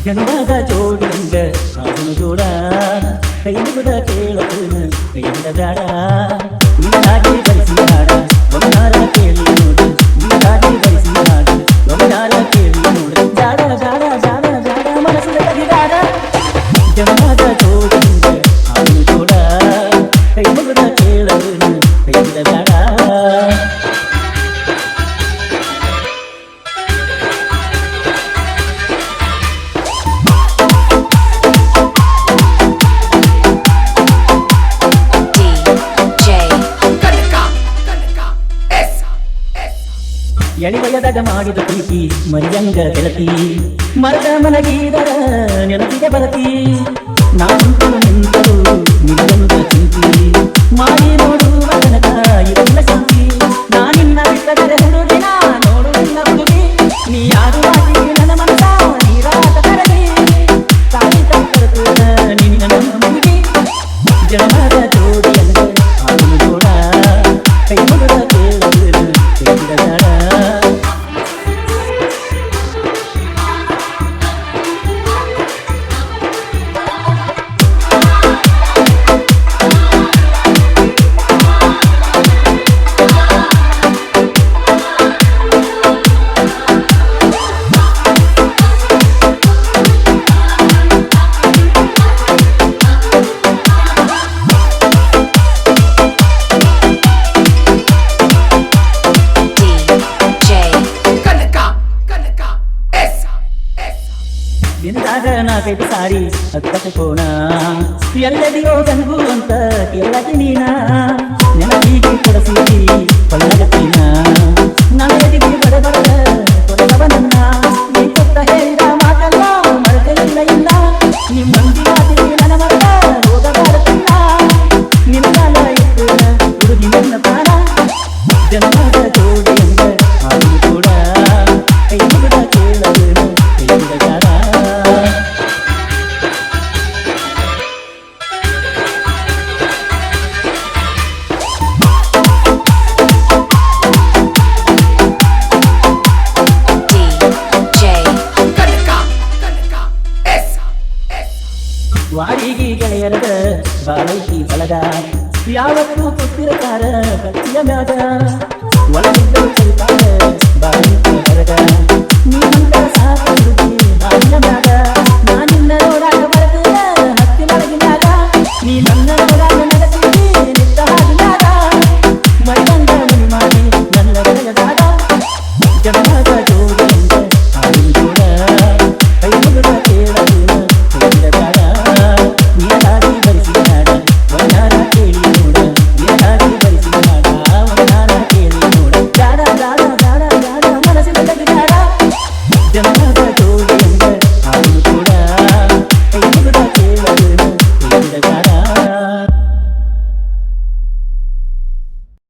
ಜನ್ಮದ ಜೋಡಿಂಗ ಅವನು ಜೋಡ ಕೈ ಮುಗಿದ ಕೇಳೋನು ಕೈಯಿಂದ ಬೇಡ ನೀನಾಗಿ ಬಯಸಿ ಹಾಡ ಒಂದಾರ ಕೇಳಿ ನೋಡು ನೀನಾಗಿ ಬಯಸಿ ಹಾಡ ಒಂದಾರ ಕೇಳಿ ನೋಡು ಜಾಡ ಜಾಡ ಜಾಡ ಜಾಡ ಮನಸ್ಸಿನ ತೆಗಿದಾಡ ಜನ್ಮದ ಜೋಡಿಂಗ ಅವನು ಜೋಡ ಕೈ ಮುಗಿದ ಕೇಳೋನು ಕೈಯಿಂದ ಬೇಡ ಎಳಿವಯದಾಗ ಮಾಡಿದ ಪ್ರೀತಿ ಮರಿಯಂಗ ಗೆಳತಿ ಮರದ ಮನಗೀದರ ನೆನಪಿಗೆ ಬರತಿ ನಾನು ನಿಂತರು ನಿನ್ನಂತ ಚಿಂತಿ ಮಾಡಿ ನೋಡುವ ತನಕ ಇರಲ್ಲ ಶಾಂತಿ ನಾನಿನ್ನ ಬಿಟ್ಟದರೆ ಹುಡುಗಿನ ನೋಡು ನಿನ್ನ ಹುಡುಗಿ ನೀ ಯಾರು ಮಾತಿ ನನ್ನ ಮನಸ ನೀರಾಟ ಕರಗಿ ತಾಯಿ ತಕ್ಕರ್ತದ ನಿನ್ನ ನನ್ನ ಹುಡುಗಿ ಜನ್ಮದ ಜೋಡಿಯಂಗ ಅವನು ಜೋಡ ಕೈ ಮುಗಿದ ಕೇಳಲು ಕೈಗಿದ ಜಾಡ ದಿನದಾಗ ನಾಲ್ಕೈದು ಸಾರಿ ಹತ್ತಕೋಣ ಎಲ್ಲದಿಯೋ ಗಂಗು ಅಂತ ಕೇಳತಿ ನೀನ ನೆನಪಿಗೆ ಕೊಡಸಿ ಕೊಳ್ಳಗತ್ತಿನ ನನಗೆ ಬಡಬಡ ಕೊಡಬ ನನ್ನ ನೀ ಕೊಟ್ಟ ಹೇಳಿದ ಮಾತಲ್ಲ ಮರೆತಿಲ್ಲ ಇಲ್ಲ ನಿಮ್ಮ ಮಂದಿ ಮಾತಿಗೆ ನನ್ನ ಮರದ ಹೋಗಬಾರತಿಲ್ಲ ನಿನ್ನ ಇಟ್ಟು ಹುಡುಗಿ ನನ್ನ ಪ್ರಾಣ ಜನ್ಮದ ಜೋಡಿಯಂಗ ಅವನು ಕೂಡ ಕೈ ಮುಗಿದ ಕೇಳಲು ಕೈಗಿದ ಜಾಡ ವಾಡಿಗೆ ಗೆಳೆಯರದ ಬಾಳೈತಿ ಬಳಗ ಯಾವತ್ತೂ ಕೊಟ್ಟಿರತಾರ ಕತ್ತಿಯ ಮ್ಯಾಗ ಒಳಗಿದ್ದ ಕಲಿತಾರ ಬಾಳೈತಿ ಹೊರಗ ನೀ